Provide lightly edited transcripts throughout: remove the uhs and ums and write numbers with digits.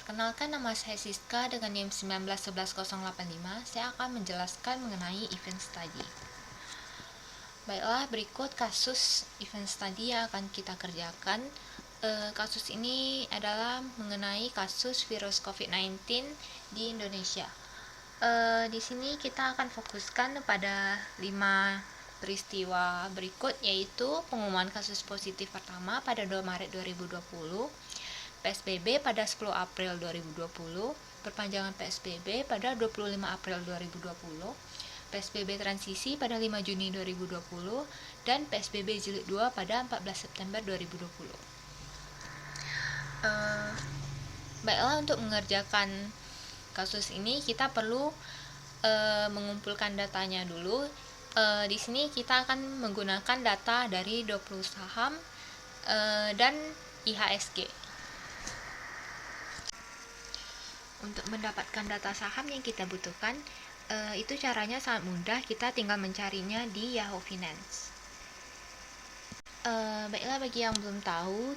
Perkenalkan, nama saya Siska dengan NIM 1911085. Saya akan menjelaskan mengenai event study. Baiklah, berikut kasus event study yang akan kita kerjakan. Kasus ini adalah mengenai kasus virus COVID-19 di Indonesia. Di sini kita akan fokuskan pada 5 peristiwa berikut, yaitu pengumuman kasus positif pertama pada 2 Maret 2020, PSBB pada 10 April 2020, perpanjangan PSBB pada 25 April 2020, PSBB transisi pada 5 Juni 2020, dan PSBB jilid 2 pada 14 September 2020. Baiklah, untuk mengerjakan kasus ini kita perlu mengumpulkan datanya dulu. Di sini kita akan menggunakan data dari 20 saham dan IHSG. Untuk mendapatkan data saham yang kita butuhkan, itu caranya sangat mudah. Kita tinggal mencarinya di Yahoo Finance. Baiklah, bagi yang belum tahu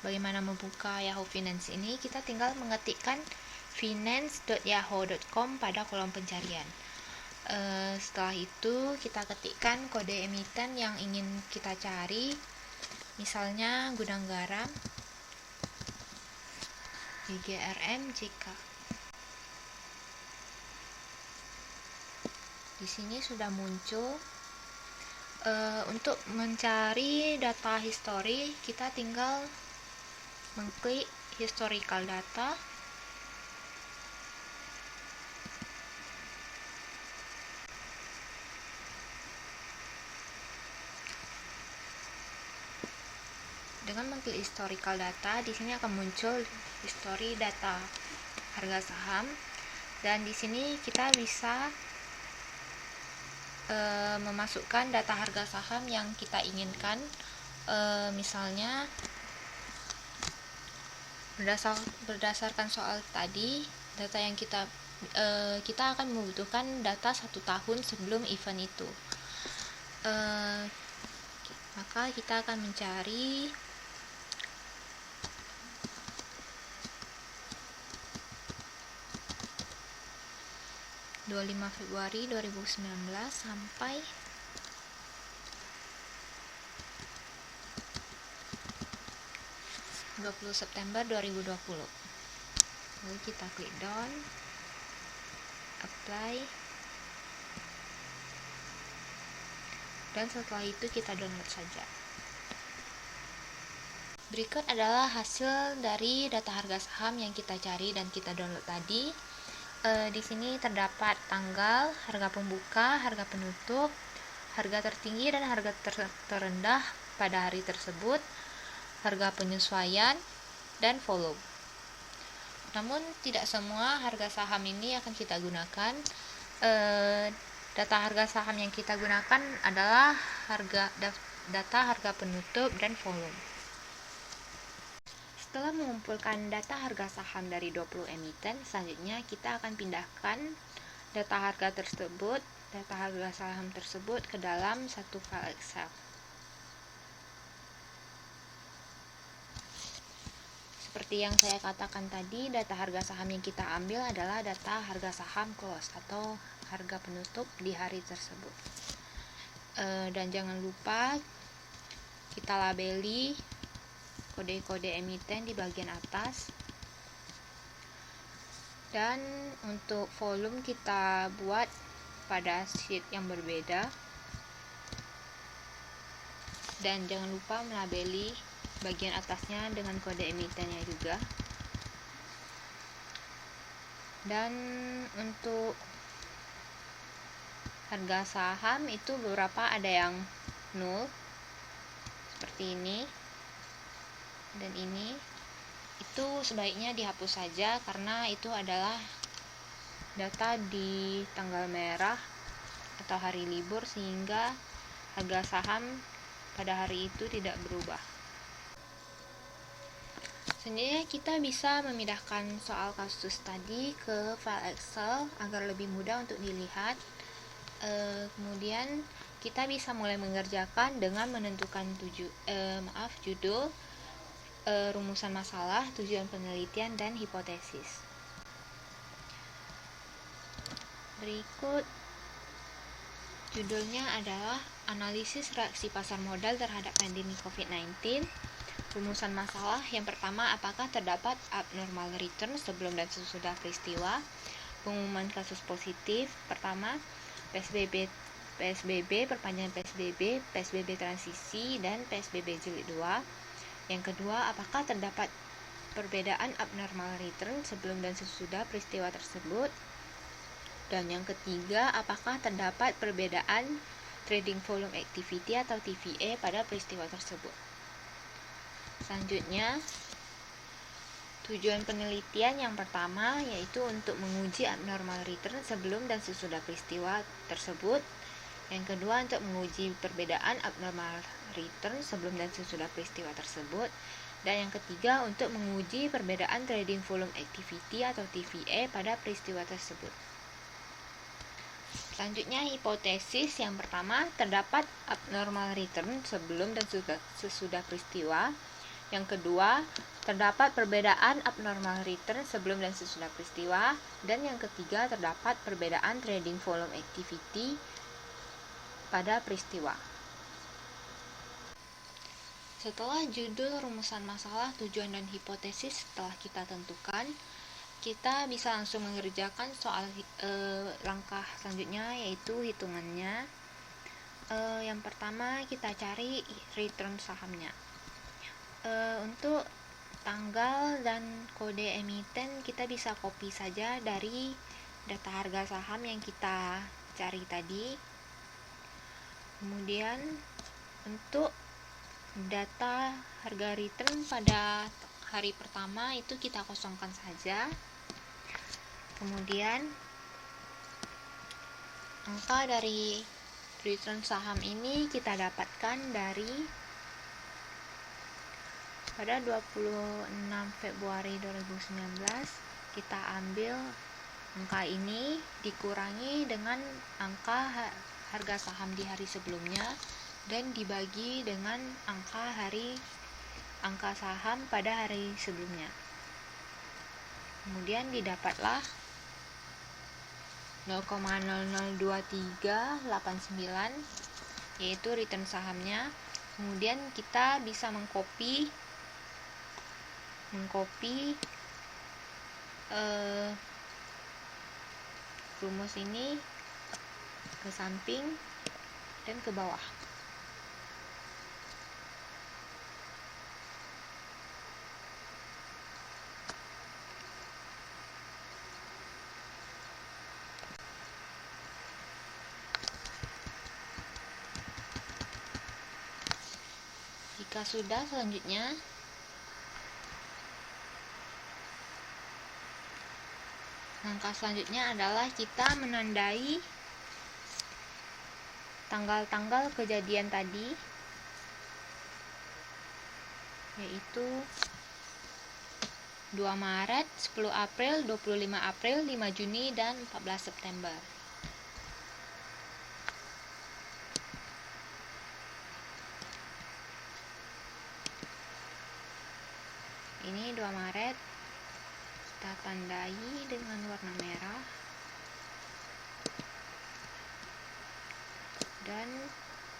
bagaimana membuka Yahoo Finance ini, kita tinggal mengetikkan finance.yahoo.com pada kolom pencarian. Setelah itu kita ketikkan kode emiten yang ingin kita cari, misalnya Gudang Garam, GGRM, JK. Di sini sudah muncul. Untuk mencari data histori, kita tinggal mengklik historical data. Dengan mengklik historical data, di sini akan muncul history data harga saham, dan di sini kita bisa memasukkan data harga saham yang kita inginkan. Misalnya berdasarkan soal tadi, data yang kita akan membutuhkan data 1 tahun sebelum event itu. Maka kita akan mencari Februari 2019 sampai 20 September 2020. Lalu kita klik down, apply, dan setelah itu kita download saja. Berikut adalah hasil dari data harga saham yang kita cari dan kita download tadi. Di sini terdapat tanggal, harga pembuka, harga penutup, harga tertinggi dan harga terendah pada hari tersebut, harga penyesuaian, dan volume. Namun tidak semua harga saham ini akan kita gunakan. Data harga saham yang kita gunakan adalah data harga penutup dan volume. Setelah mengumpulkan data harga saham dari 20 emiten, selanjutnya kita akan pindahkan data harga saham tersebut ke dalam satu file Excel. Seperti yang saya katakan tadi, data harga saham yang kita ambil adalah data harga saham close atau harga penutup di hari tersebut. Dan jangan lupa kita labeli kode-kode emiten di bagian atas. Dan untuk volume kita buat pada sheet yang berbeda. Dan jangan lupa melabeli bagian atasnya dengan kode emitennya juga. Dan untuk harga saham itu beberapa ada yang 0 seperti ini, dan ini itu sebaiknya dihapus saja karena itu adalah data di tanggal merah atau hari libur, sehingga harga saham pada hari itu tidak berubah. Selanjutnya kita bisa memindahkan soal kasus tadi ke file Excel agar lebih mudah untuk dilihat. Kemudian kita bisa mulai mengerjakan dengan menentukan judul, rumusan masalah, tujuan penelitian, dan hipotesis. Berikut judulnya adalah analisis reaksi pasar modal terhadap pandemi COVID-19. Rumusan masalah yang pertama, apakah terdapat abnormal return sebelum dan sesudah peristiwa? Pengumuman kasus positif pertama, PSBB, perpanjangan PSBB transisi, dan PSBB jilid 2. Yang kedua, apakah terdapat perbedaan abnormal return sebelum dan sesudah peristiwa tersebut? Dan yang ketiga, apakah terdapat perbedaan trading volume activity atau TVA pada peristiwa tersebut? Selanjutnya, tujuan penelitian yang pertama yaitu untuk menguji abnormal return sebelum dan sesudah peristiwa tersebut. Yang kedua, untuk menguji perbedaan abnormal return sebelum dan sesudah peristiwa tersebut. Dan yang ketiga, untuk menguji perbedaan trading volume activity atau TVA pada peristiwa tersebut. Selanjutnya, hipotesis yang pertama, terdapat abnormal return sebelum dan sesudah peristiwa. Yang kedua, terdapat perbedaan abnormal return sebelum dan sesudah peristiwa. Dan yang ketiga, terdapat perbedaan trading volume activity pada peristiwa. Setelah judul, rumusan masalah, tujuan, dan hipotesis telah kita tentukan, kita bisa langsung mengerjakan soal langkah selanjutnya, yaitu hitungannya. Yang pertama, kita cari return sahamnya. Untuk tanggal dan kode emiten kita bisa copy saja dari data harga saham yang kita cari tadi. Kemudian untuk data harga return pada hari pertama itu kita kosongkan saja. Kemudian angka dari return saham ini kita dapatkan dari pada 26 Februari 2019 kita ambil angka ini dikurangi dengan angka harga saham di hari sebelumnya dan dibagi dengan angka saham pada hari sebelumnya. Kemudian didapatlah 0,002389 yaitu return sahamnya. Kemudian kita bisa mengcopy rumus ini ke samping dan ke bawah. Jika sudah, selanjutnya langkah selanjutnya adalah kita menandai tanggal-tanggal kejadian tadi, yaitu 2 Maret, 10 April, 25 April, 5 Juni, dan 14 September. Ini 2 Maret, kita tandai dengan warna merah, dan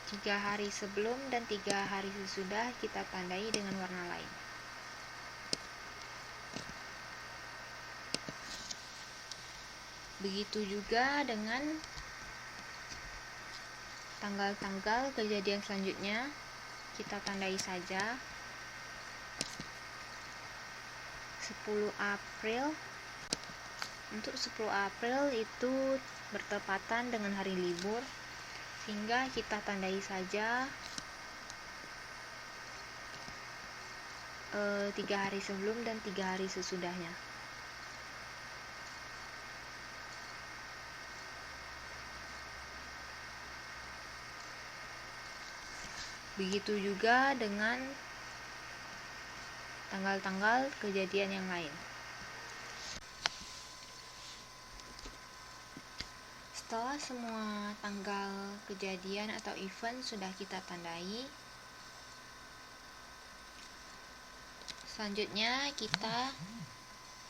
3 hari sebelum dan 3 hari sesudah kita tandai dengan warna lain. Begitu juga dengan tanggal-tanggal kejadian selanjutnya, kita tandai saja. 10 April, untuk 10 April itu bertepatan dengan hari libur, sehingga kita tandai saja 3 hari sebelum dan 3 hari sesudahnya. Begitu juga dengan tanggal-tanggal kejadian yang lain. Setelah semua tanggal kejadian atau event sudah kita tandai, Selanjutnya kita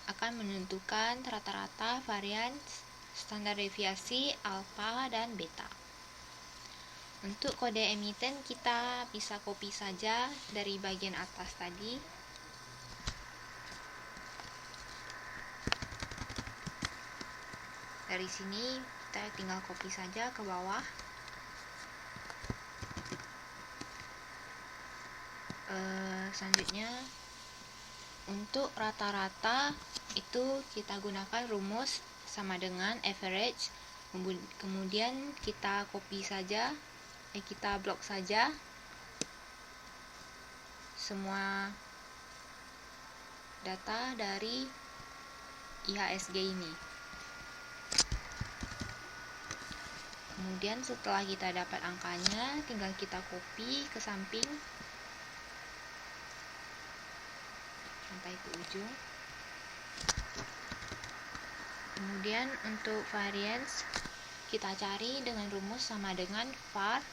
akan menentukan rata-rata varian standar deviasi alfa dan beta. Untuk kode emiten kita bisa copy saja dari bagian atas tadi. Dari sini kita tinggal copy saja ke bawah. Selanjutnya untuk rata-rata itu kita gunakan rumus sama dengan average, kemudian kita copy saja, kita blok saja semua data dari IHSG ini. Kemudian setelah kita dapat angkanya, tinggal kita copy ke samping sampai ke ujung. Kemudian untuk variance kita cari dengan rumus sama dengan var,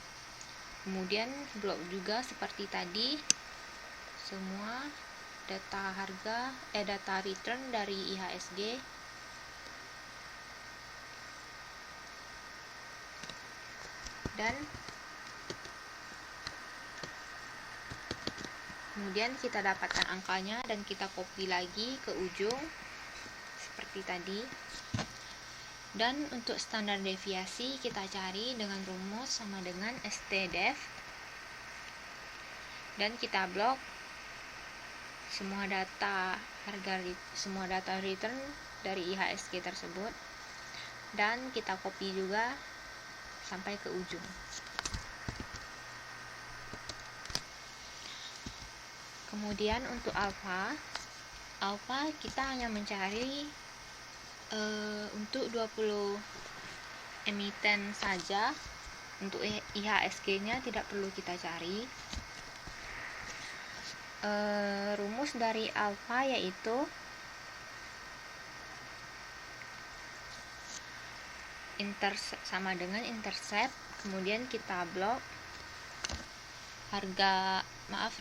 kemudian blok juga seperti tadi semua data return dari IHSG. Dan kemudian kita dapatkan angkanya dan kita copy lagi ke ujung seperti tadi. Dan untuk standar deviasi kita cari dengan rumus sama dengan stdef, dan kita blok semua data return dari IHSG tersebut, dan kita copy juga sampai ke ujung. Kemudian untuk alfa kita hanya mencari untuk 20 emiten saja. Untuk IHSG-nya tidak perlu kita cari. Rumus dari alfa yaitu sama dengan intercept, kemudian kita blok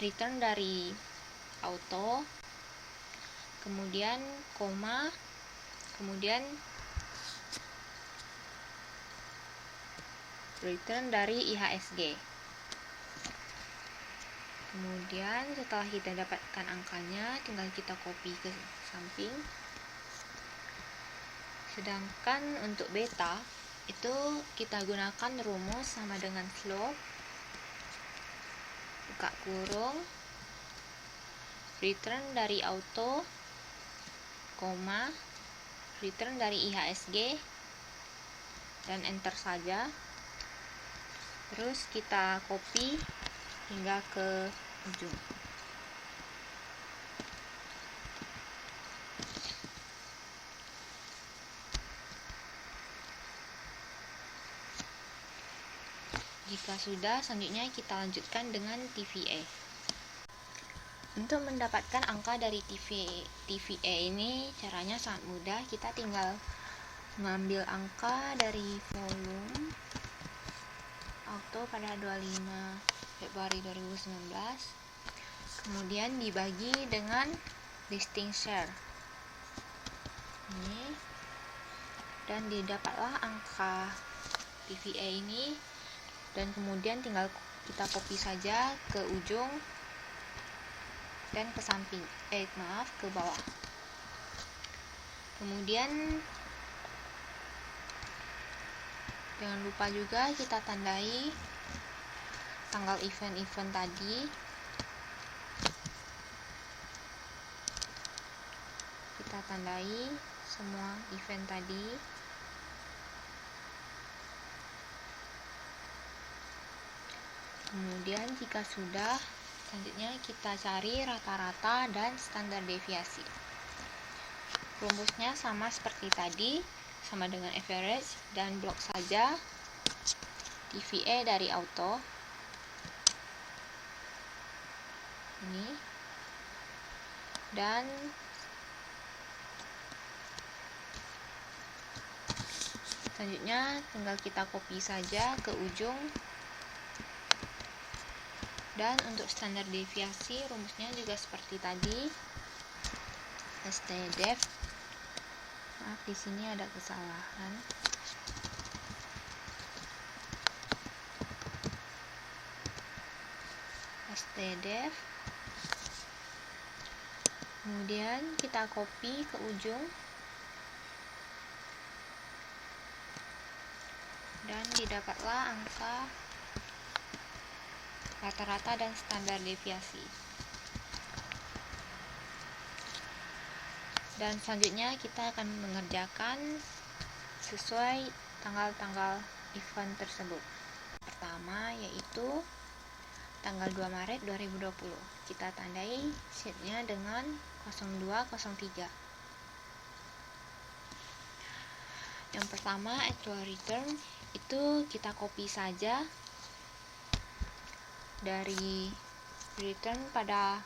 return dari auto, kemudian koma, kemudian return dari IHSG. Kemudian setelah kita dapatkan angkanya, tinggal kita copy ke samping. Sedangkan untuk beta itu kita gunakan rumus sama dengan slope, buka kurung, return dari auto, koma, return dari IHSG, dan enter saja. Terus kita copy hingga ke ujung. Jika sudah, selanjutnya kita lanjutkan dengan TVA. Untuk mendapatkan angka dari TVA ini caranya sangat mudah. Kita tinggal mengambil angka dari volume auto pada 25 Februari 2019, kemudian dibagi dengan listing share ini, dan didapatlah angka TVA ini, dan kemudian tinggal kita copy saja ke ujung dan ke samping, ke bawah. Kemudian jangan lupa juga kita tandai tanggal event-event tadi. Kita tandai semua event tadi. Kemudian jika sudah, selanjutnya kita cari rata-rata dan standar deviasi. Rumusnya sama seperti tadi, sama dengan average, dan blok saja TVA dari auto ini, dan selanjutnya tinggal kita copy saja ke ujung Dan untuk standar deviasi rumusnya juga seperti tadi, STDEV. Maaf, di sini ada kesalahan. STDEV. Kemudian kita copy ke ujung dan didapatlah angka rata-rata dan standar deviasi. Dan selanjutnya kita akan mengerjakan sesuai tanggal-tanggal event tersebut. Pertama yaitu tanggal 2 Maret 2020. Kita tandai sheetnya dengan 0203. Yang pertama, actual return itu kita copy saja dari return pada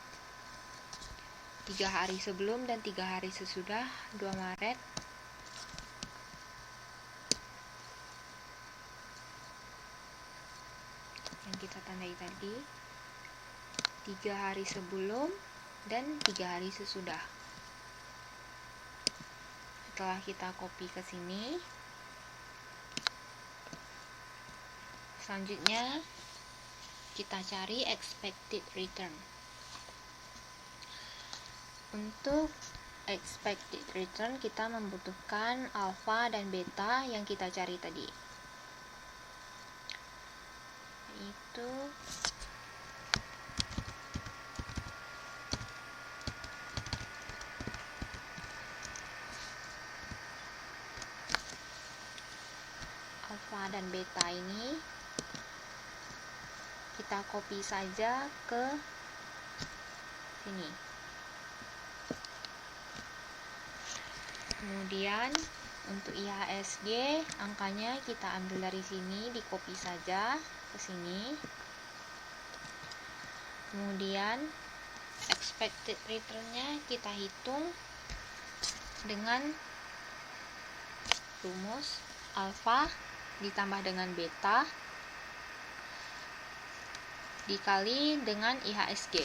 3 hari sebelum dan 3 hari sesudah 2 Maret. Yang kita tandai tadi 3 hari sebelum dan 3 hari sesudah. Setelah kita copy ke sini, selanjutnya kita cari expected return. Untuk expected return kita membutuhkan alpha dan beta yang kita cari tadi, yaitu alpha dan beta ini kita copy saja ke sini. Kemudian untuk IHSG angkanya kita ambil dari sini, di copy saja ke sini. Kemudian expected return-nya kita hitung dengan rumus alpha ditambah dengan beta dikali dengan IHSG.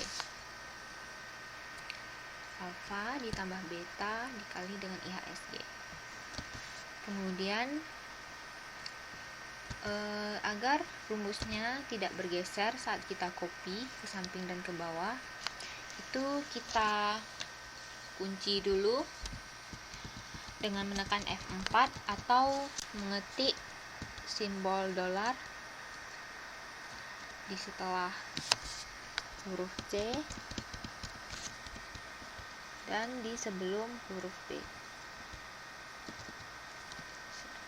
Alpha ditambah beta dikali dengan IHSG. Kemudian agar rumusnya tidak bergeser saat kita copy ke samping dan ke bawah, itu kita kunci dulu dengan menekan F4 atau mengetik simbol dolar di setelah huruf C dan di sebelum huruf B.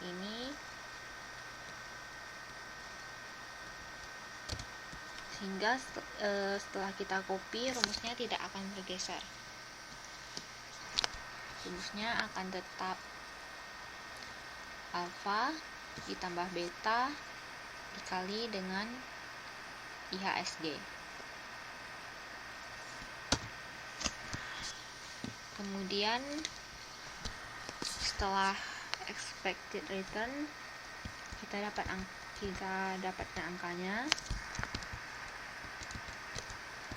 Ini sehingga setelah kita copy rumusnya tidak akan bergeser. Rumusnya akan tetap alpha ditambah beta dikali dengan IHSG. Kemudian setelah expected return kita dapatkan angkanya.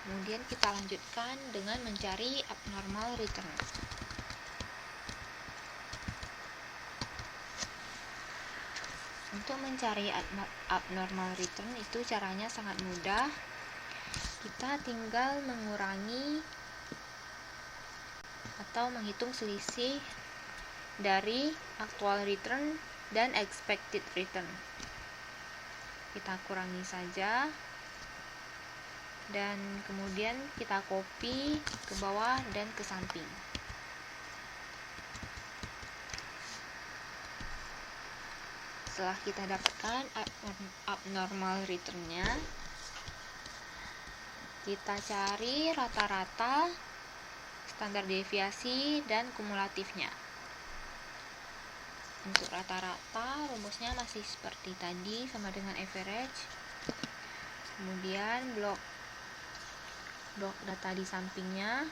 Kemudian kita lanjutkan dengan mencari abnormal return. Untuk mencari abnormal return itu caranya sangat mudah. Kita tinggal mengurangi atau menghitung selisih dari actual return dan expected return. Kita kurangi saja dan kemudian kita copy ke bawah dan ke samping. Setelah kita dapatkan abnormal return-nya, kita cari rata-rata, standar deviasi, dan kumulatifnya. Untuk rata-rata rumusnya masih seperti tadi, sama dengan average. Kemudian blok data di sampingnya,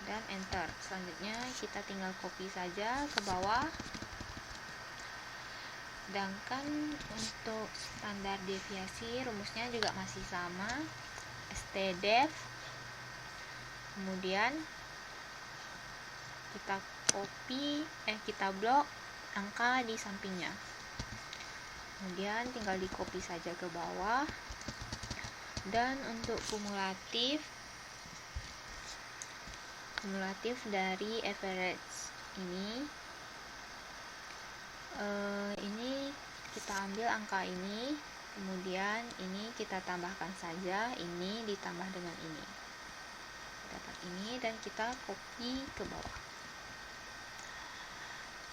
dan enter. Selanjutnya kita tinggal copy saja ke bawah Sedangkan untuk standar deviasi rumusnya juga masih sama, STDEV. Kemudian kita blok angka di sampingnya. Kemudian tinggal di copy saja ke bawah. Dan untuk kumulatif dari average ini kita ambil angka ini, kemudian ini kita tambahkan saja, ini ditambah dengan ini, dapat ini, dan kita copy ke bawah.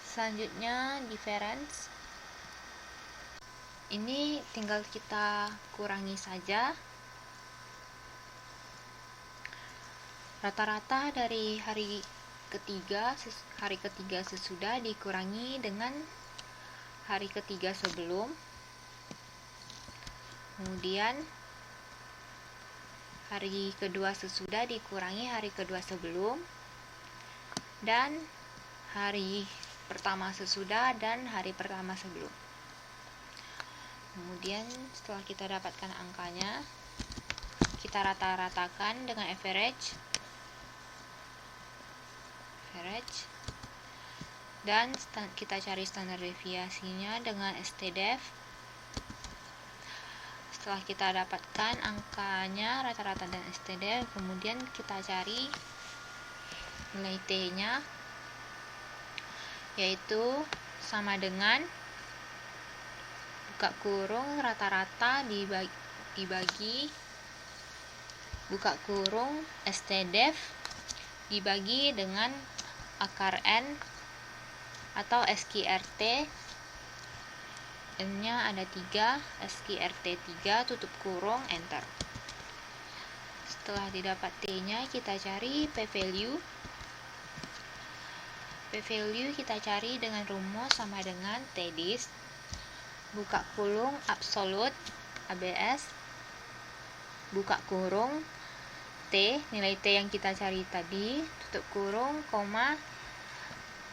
Selanjutnya difference, ini tinggal kita kurangi saja. Rata-rata dari hari ketiga sesudah dikurangi dengan hari ketiga sebelum, kemudian hari kedua sesudah dikurangi hari kedua sebelum, dan hari pertama sesudah dan hari pertama sebelum. Kemudian setelah kita dapatkan angkanya, kita rata-ratakan dengan average, dan kita cari standar deviasinya dengan STDEV. Setelah kita dapatkan angkanya rata-rata dan STDEV, kemudian kita cari nilai T-nya, yaitu sama dengan buka kurung rata-rata dibagi buka kurung STDEV dibagi dengan akar N atau SQRT. N-nya ada 3, SQRT 3, tutup kurung, enter. Setelah didapat T-nya, kita cari P-value. P-value kita cari dengan rumus sama dengan T-dist, buka kurung absolute ABS, buka kurung T, nilai T yang kita cari tadi, tutup kurung, koma,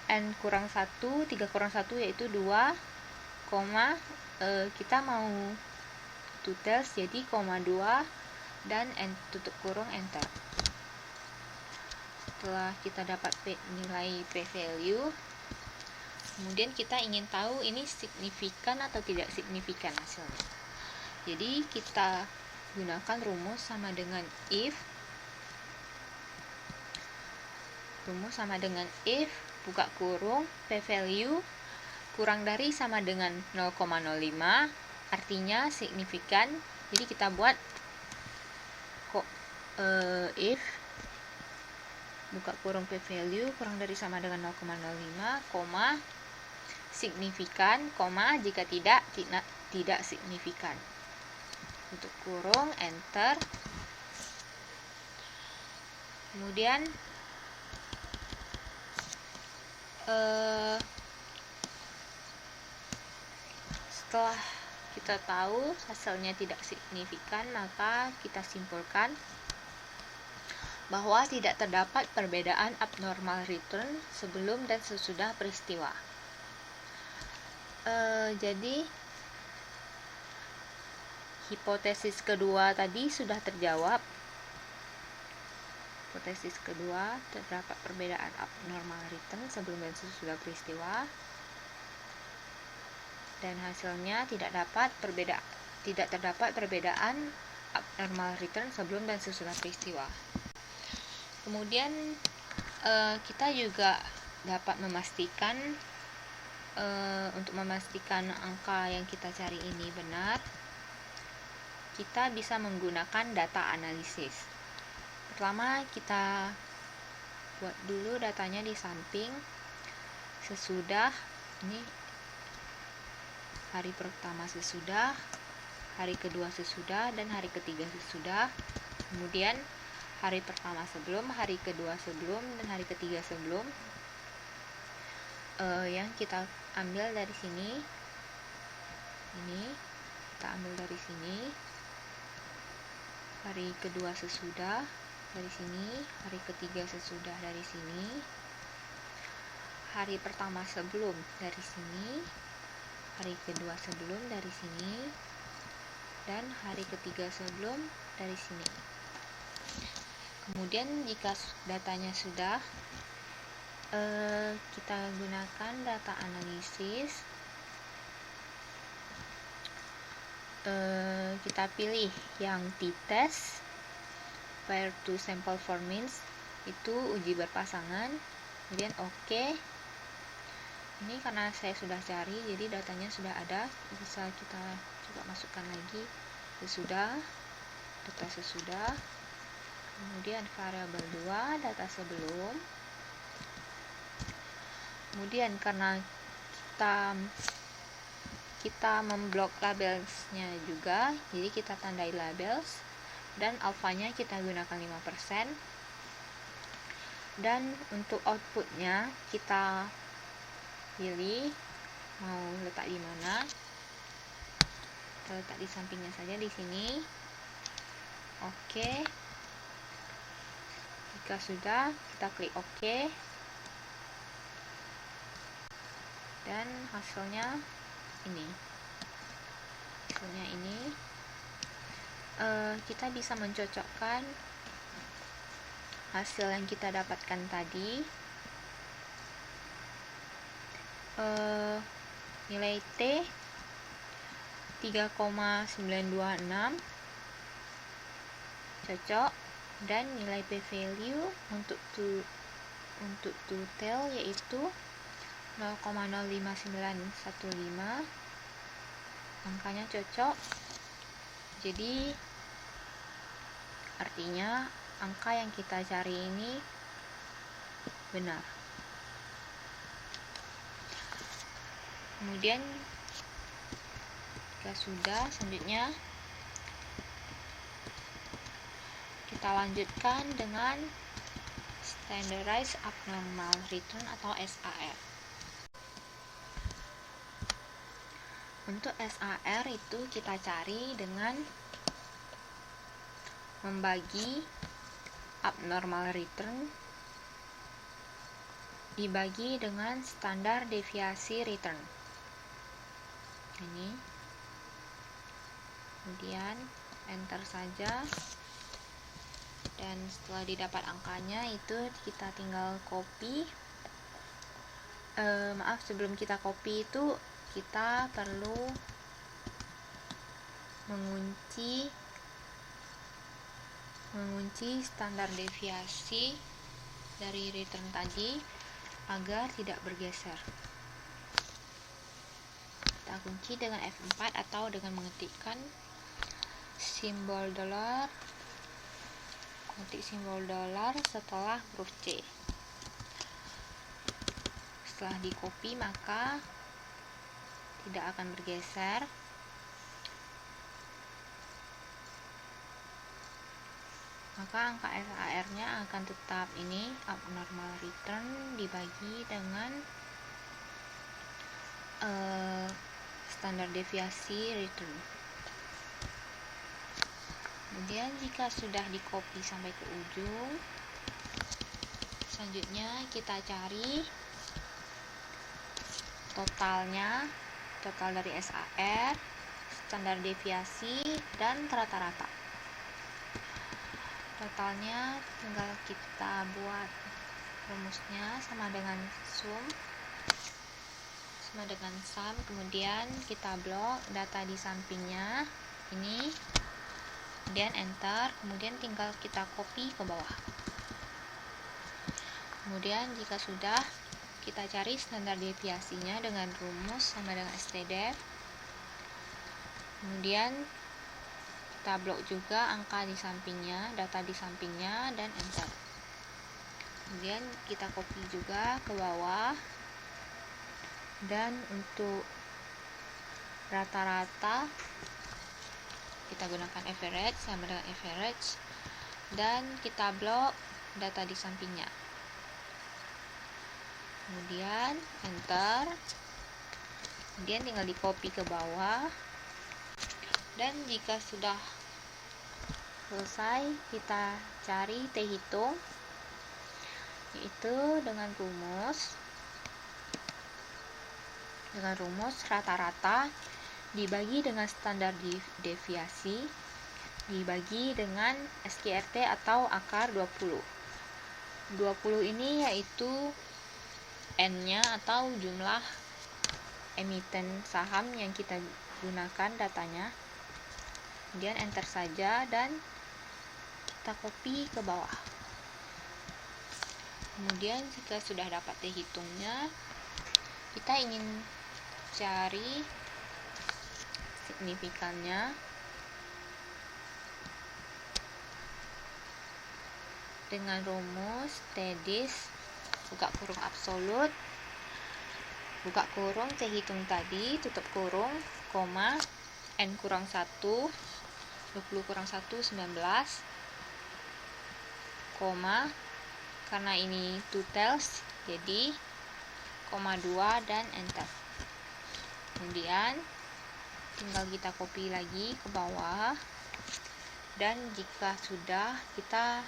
N kurang 1, 3 kurang 1 yaitu 2, koma, kita mau two-tails jadi koma 2, dan tutup kurung, enter. Setelah kita dapat nilai P-value, kemudian kita ingin tahu ini signifikan atau tidak signifikan hasilnya. Jadi kita gunakan rumus sama dengan if, buka kurung, P-value kurang dari sama dengan 0,05, artinya signifikan. Jadi kita buat if buka kurung P-value kurang dari sama dengan 0,05, koma, signifikan, koma, jika tidak signifikan. Tutup kurung, enter. Kemudian setelah kita tahu hasilnya tidak signifikan, maka kita simpulkan bahwa tidak terdapat perbedaan abnormal return sebelum dan sesudah peristiwa. Jadi hipotesis kedua tadi sudah terjawab. Hipotesis kedua, terdapat perbedaan abnormal return sebelum dan sesudah peristiwa, dan hasilnya tidak terdapat perbedaan abnormal return sebelum dan sesudah peristiwa. Kemudian kita juga dapat memastikan untuk memastikan angka yang kita cari ini benar, kita bisa menggunakan data analisis. Pertama, kita buat dulu datanya di samping sesudah, ini hari pertama sesudah, hari kedua sesudah, dan hari ketiga sesudah. Kemudian hari pertama sebelum, hari kedua sebelum, dan hari ketiga sebelum. Yang kita ambil dari sini, ini kita ambil dari sini, hari kedua sesudah dari sini, hari ketiga sesudah dari sini, hari pertama sebelum dari sini, hari kedua sebelum dari sini, dan hari ketiga sebelum dari sini. Kemudian jika datanya sudah, kita gunakan data analisis. Kita pilih yang t-test, pair to sample formats, itu uji berpasangan, kemudian oke. Ini karena saya sudah cari, jadi datanya sudah ada, bisa kita coba masukkan lagi sesudah, data sesudah, kemudian variabel 2, data sebelum. Kemudian karena kita memblok labelsnya juga, jadi kita tandai labels, dan alfanya kita gunakan 5%, dan untuk outputnya kita pilih mau letak di mana. Kita letak di sampingnya saja di sini. Oke. Jika sudah, kita klik oke, dan hasilnya ini. Kita bisa mencocokkan hasil yang kita dapatkan tadi. Nilai T 3,926 cocok, dan nilai p-value untuk tail yaitu 0,05915, angkanya cocok. Jadi artinya angka yang kita cari ini benar. Kemudian jika sudah, selanjutnya kita lanjutkan dengan Standardized Abnormal Return atau SAR. Untuk SAR itu kita cari dengan membagi abnormal return dibagi dengan standar deviasi return. Ini. Kemudian enter saja. Dan setelah didapat angkanya itu kita tinggal copy. Sebelum kita copy itu kita perlu mengunci standar deviasi dari return tadi agar tidak bergeser. Kita kunci dengan F4 atau dengan mengetikkan simbol dolar, ketik simbol dolar setelah huruf C. Setelah di copy maka tidak akan bergeser. Maka angka SAR-nya akan tetap ini, abnormal return dibagi dengan standar deviasi return. Kemudian jika sudah di copy sampai ke ujung, selanjutnya kita cari total dari SAR, standar deviasi, dan rata-rata. Totalnya tinggal kita buat rumusnya sama dengan sum, sama dengan sum, kemudian kita blok data di sampingnya ini, kemudian enter, kemudian tinggal kita copy ke bawah. Kemudian jika sudah, kita cari standar deviasinya dengan rumus sama dengan stdef. Kemudian kita blok juga angka di sampingnya, data di sampingnya, dan enter. Kemudian kita copy juga ke bawah. Dan untuk rata-rata kita gunakan average sama dengan average, dan kita blok data di sampingnya. Kemudian enter, kemudian tinggal di copy ke bawah, dan jika sudah selesai kita cari T hitung, yaitu dengan rumus dengan rumus rata-rata dibagi dengan standar deviasi dibagi dengan SKRT atau akar 20. 20 ini yaitu N-nya atau jumlah emiten saham yang kita gunakan datanya. Kemudian enter saja dan kita copy ke bawah. Kemudian jika sudah dapat dihitungnya, kita ingin cari signifikannya dengan rumus TDIS buka kurung absolut buka kurung C hitung tadi tutup kurung koma N kurang 1 20 kurang 1 19 koma karena ini two tails jadi koma 2 dan enter. Kemudian tinggal kita copy lagi ke bawah, dan jika sudah kita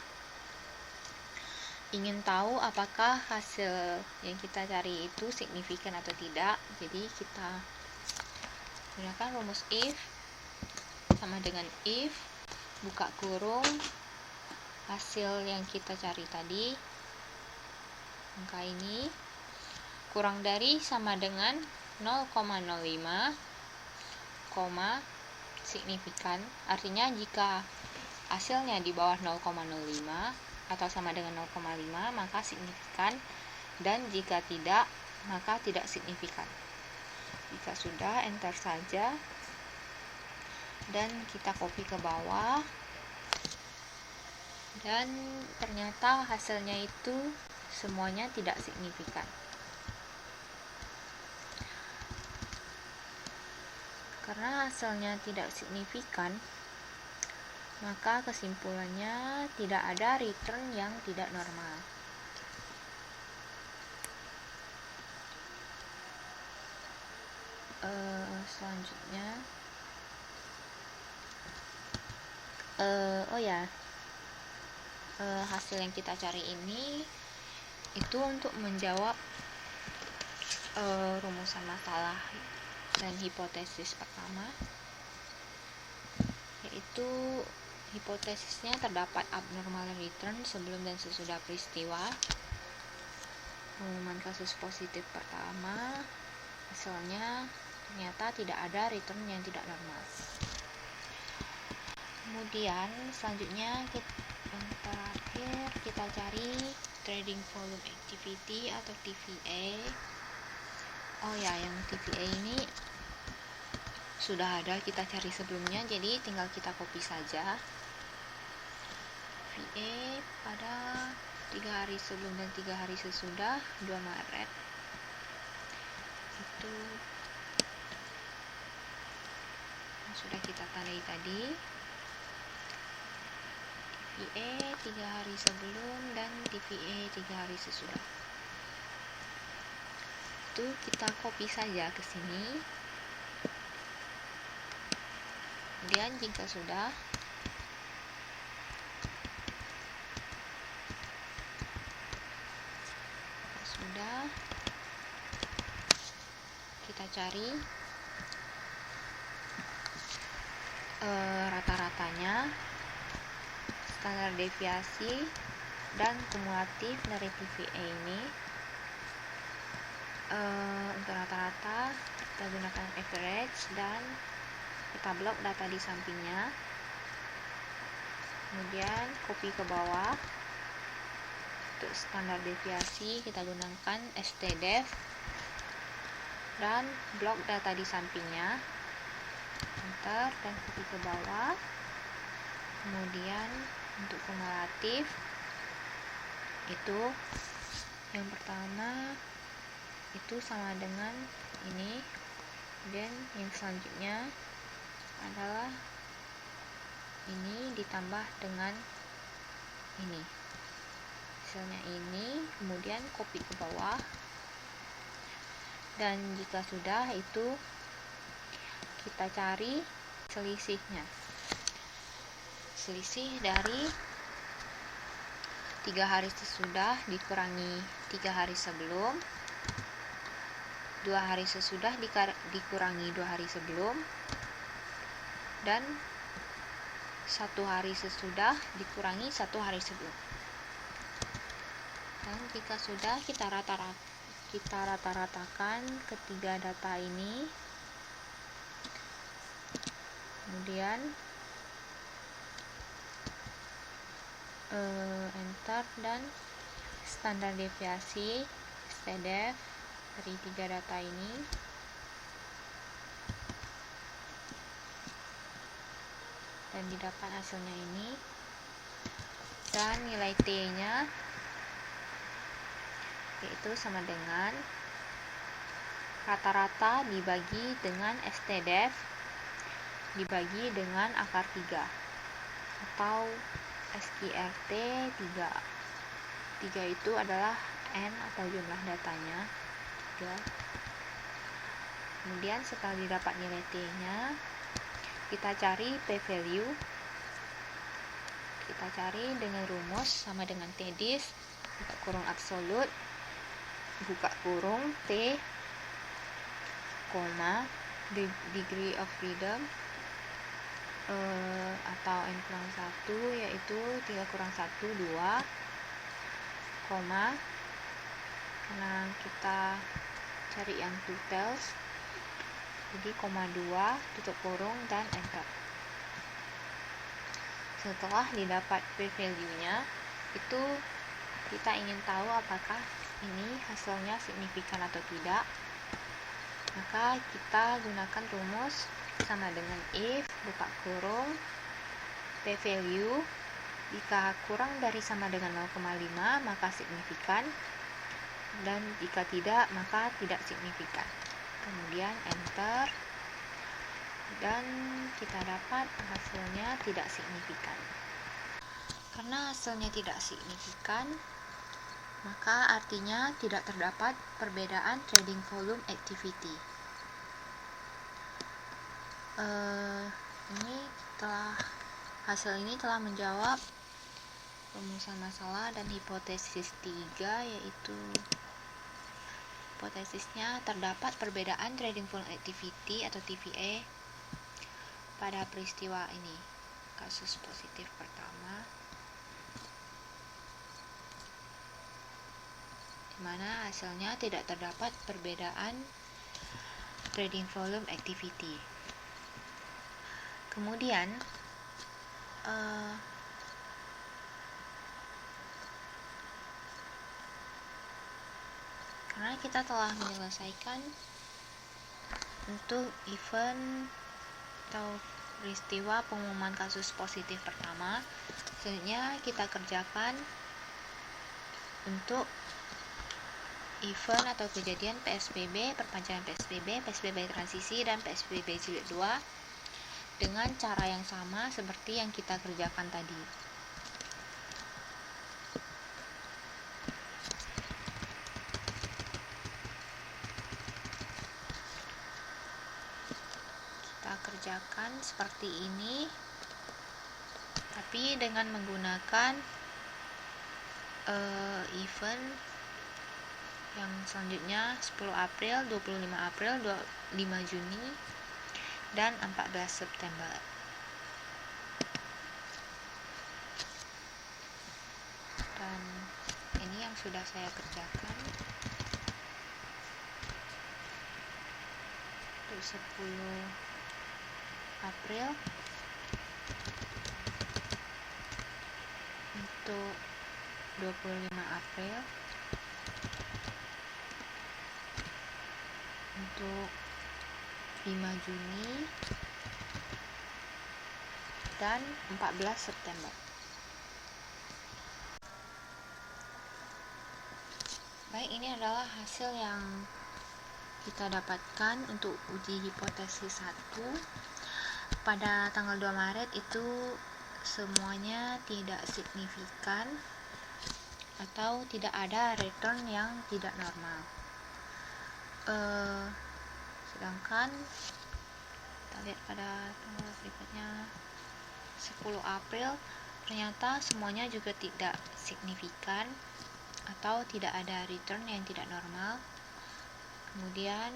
ingin tahu apakah hasil yang kita cari itu signifikan atau tidak, jadi kita gunakan rumus if sama dengan if buka kurung hasil yang kita cari tadi, angka ini kurang dari sama dengan 0,05 signifikan, artinya jika hasilnya di bawah 0,05 atau sama dengan 0,5 maka signifikan, dan jika tidak maka tidak signifikan. Jika sudah, enter saja dan kita copy ke bawah, dan ternyata hasilnya itu semuanya tidak signifikan. Karena hasilnya tidak signifikan, maka kesimpulannya tidak ada return yang tidak normal. Selanjutnya hasil yang kita cari ini itu untuk menjawab rumusan masalah dan hipotesis pertama, yaitu hipotesisnya terdapat abnormal return sebelum dan sesudah peristiwa. Pengumuman kasus positif pertama, hasilnya ternyata tidak ada return yang tidak normal. Kemudian selanjutnya yang terakhir kita cari trading volume activity atau TVA. Yang TVA ini sudah ada kita cari sebelumnya, jadi tinggal kita copy saja. VA pada 3 hari sebelum dan 3 hari sesudah 2 Maret itu sudah kita tandai tadi. TVA 3 hari sebelum dan TVA 3 hari sesudah itu kita copy saja ke sini. Kemudian jika sudah, kita cari rata-ratanya, standar deviasi dan kumulatif dari TVA ini. Untuk rata-rata kita gunakan average dan kita blok data di sampingnya. Kemudian copy ke bawah. Untuk standar deviasi kita gunakan stdef dan blok data di sampingnya. Enter dan copy ke bawah. Kemudian untuk kumulatif itu yang pertama itu sama dengan ini, dan yang selanjutnya adalah ini ditambah dengan ini, hasilnya ini. Kemudian copy ke bawah, dan jika sudah itu kita cari selisihnya, selisih dari 3 hari sesudah dikurangi 3 hari sebelum 2 hari sesudah dikurangi 2 hari sebelum, dan 1 hari sesudah dikurangi 1 hari sebelum. Dan jika sudah, kita rata-ratakan ketiga data ini, kemudian enter, dan standar deviasi STDEV dari 3 data ini dan didapat hasilnya ini, dan nilai T nya yaitu sama dengan rata-rata dibagi dengan STDEV dibagi dengan akar 3 atau SQRT 3. 3 itu adalah N atau jumlah datanya 3. Kemudian setelah didapat nilai T nya, kita cari p-value. Kita cari dengan rumus sama dengan T_dis buka kurung absolut buka kurung T, degree of freedom atau N+1 yaitu 3 kurang 1, 2, koma, karena kita cari yang two-tails, jadi koma 2, tutup kurung, dan enter. Setelah didapat p-value-nya, itu kita ingin tahu apakah ini hasilnya signifikan atau tidak, maka kita gunakan rumus sama dengan if buka kurung p-value jika kurang dari sama dengan 0,5 maka signifikan, dan jika tidak maka tidak signifikan. Kemudian enter, dan kita dapat hasilnya tidak signifikan. Karena hasilnya tidak signifikan, maka artinya tidak terdapat perbedaan trading volume activity. Hasil ini telah menjawab rumusan masalah dan hipotesis 3, yaitu hipotesisnya terdapat perbedaan trading volume activity atau TVA pada peristiwa ini, kasus positif pertama, di mana hasilnya tidak terdapat perbedaan trading volume activity. Kemudian karena kita telah menyelesaikan untuk event atau peristiwa pengumuman kasus positif pertama, selanjutnya kita kerjakan untuk event atau kejadian PSBB, perpanjangan PSBB, PSBB transisi, dan PSBB jilid 2 dengan cara yang sama seperti yang kita kerjakan tadi. Kita kerjakan seperti ini, tapi dengan menggunakan event yang selanjutnya 10 April, 25 April, 5 Juni, dan 14 September. Dan ini yang sudah saya kerjakan untuk 10 April, untuk 25 April, untuk 5 Juni, dan 14 September. Baik, ini adalah hasil yang kita dapatkan untuk uji hipotesis 1 pada tanggal 2 Maret itu semuanya tidak signifikan atau tidak ada return yang tidak normal. Sedangkan kita lihat pada tanggal berikutnya 10 April ternyata semuanya juga tidak signifikan atau tidak ada return yang tidak normal. Kemudian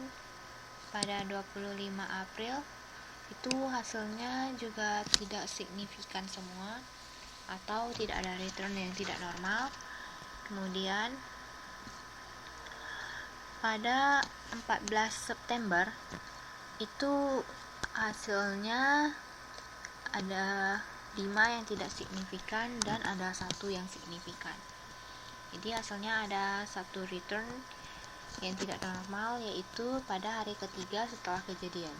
pada 25 April itu hasilnya juga tidak signifikan semua atau tidak ada return yang tidak normal. Kemudian pada 14 September itu hasilnya ada 5 yang tidak signifikan dan ada 1 yang signifikan. Jadi hasilnya ada 1 return yang tidak normal, yaitu pada hari ketiga setelah kejadian.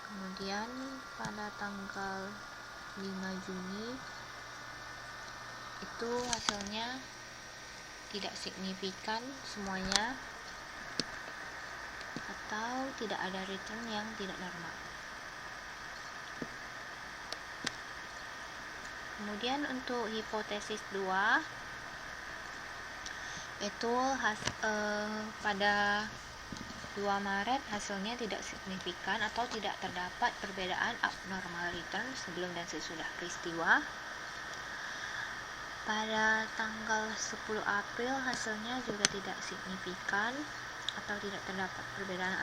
Kemudian pada tanggal 5 Juni itu hasilnya tidak signifikan semuanya atau tidak ada return yang tidak normal. Kemudian untuk hipotesis 2 itu pada 2 Maret hasilnya tidak signifikan atau tidak terdapat perbedaan abnormal return sebelum dan sesudah peristiwa. Pada tanggal 10 April hasilnya juga tidak signifikan atau tidak terdapat perbedaan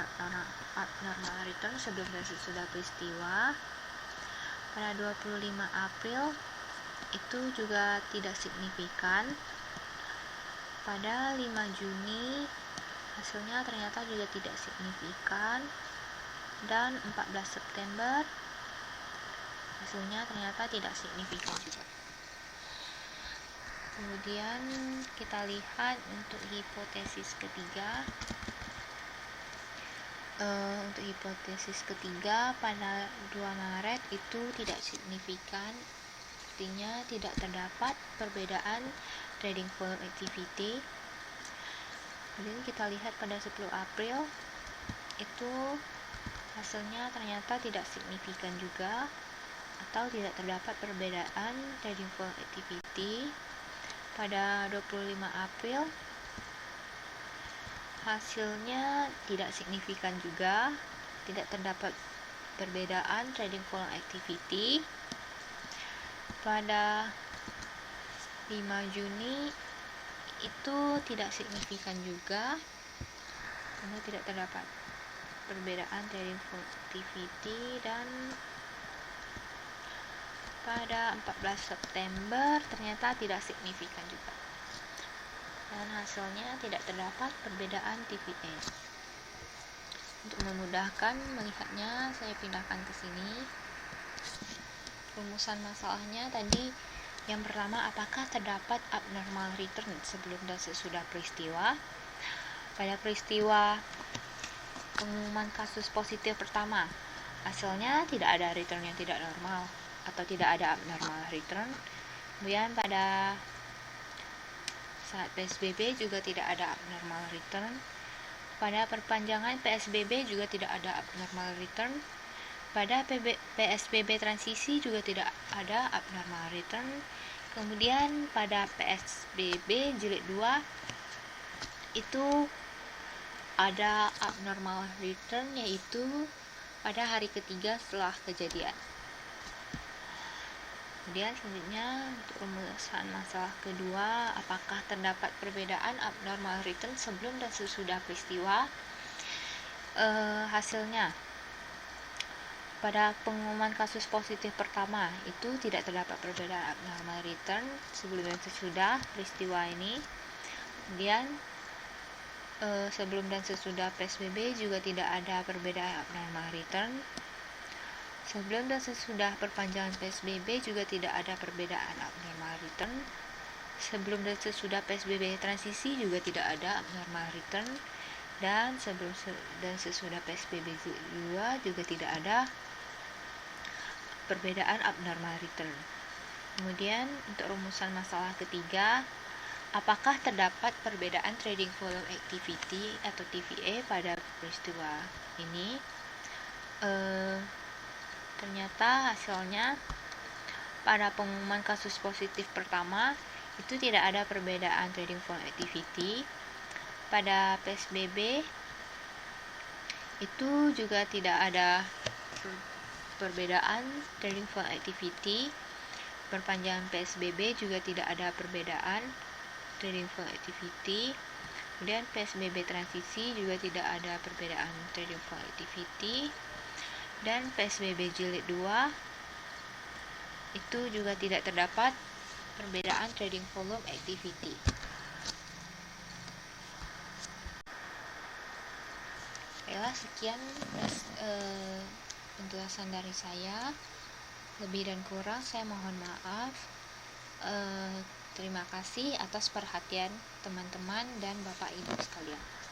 abnormal return sebelum dan sesudah peristiwa. Pada 25 April itu juga tidak signifikan. Pada 5 Juni hasilnya ternyata juga tidak signifikan, dan 14 September hasilnya ternyata tidak signifikan juga. Kemudian kita lihat untuk hipotesis ketiga. Untuk hipotesis ketiga pada 2 Maret itu tidak signifikan, artinya tidak terdapat perbedaan trading volume activity. Kemudian kita lihat pada 10 April itu hasilnya ternyata tidak signifikan juga atau tidak terdapat perbedaan trading volume activity. Pada 25 April hasilnya tidak signifikan juga, tidak terdapat perbedaan trading volume activity. Pada 5 Juni itu tidak signifikan juga karena tidak terdapat perbedaan trading volume activity. Dan pada 14 September ternyata tidak signifikan juga dan hasilnya tidak terdapat perbedaan TVA. Untuk memudahkan melihatnya, saya pindahkan ke sini. Rumusan masalahnya tadi yang pertama, apakah terdapat abnormal return sebelum dan sesudah peristiwa? Pada peristiwa pengumuman kasus positif pertama, hasilnya tidak ada return yang tidak normal atau tidak ada abnormal return. Kemudian pada saat PSBB juga tidak ada abnormal return. Pada perpanjangan PSBB juga tidak ada abnormal return. Pada PSBB transisi juga tidak ada abnormal return. Kemudian pada PSBB jilid 2 itu ada abnormal return, yaitu pada hari ketiga setelah kejadian. Kemudian selanjutnya untuk rumusan masalah kedua, apakah terdapat perbedaan abnormal return sebelum dan sesudah peristiwa? Hasilnya pada pengumuman kasus positif pertama itu tidak terdapat perbedaan abnormal return sebelum dan sesudah peristiwa ini. Kemudian sebelum dan sesudah PSBB juga tidak ada perbedaan abnormal return. Sebelum dan sesudah perpanjangan PSBB juga tidak ada perbedaan abnormal return. Sebelum dan sesudah PSBB transisi juga tidak ada abnormal return. Dan sebelum dan sesudah PSBB 2 juga tidak ada perbedaan abnormal return. Kemudian untuk rumusan masalah ketiga, apakah terdapat perbedaan trading volume activity atau TVA pada peristiwa ini? Ternyata hasilnya pada pengumuman kasus positif pertama itu tidak ada perbedaan trading volume activity. Pada PSBB itu juga tidak ada perbedaan trading volume activity. Perpanjangan PSBB juga tidak ada perbedaan trading volume activity. Kemudian PSBB transisi juga tidak ada perbedaan trading volume activity, dan PSBB jilid 2 itu juga tidak terdapat perbedaan trading volume activity. Baiklah, sekian penjelasan dari saya. Lebih dan kurang saya mohon maaf. Terima kasih atas perhatian teman-teman dan Bapak Ibu sekalian.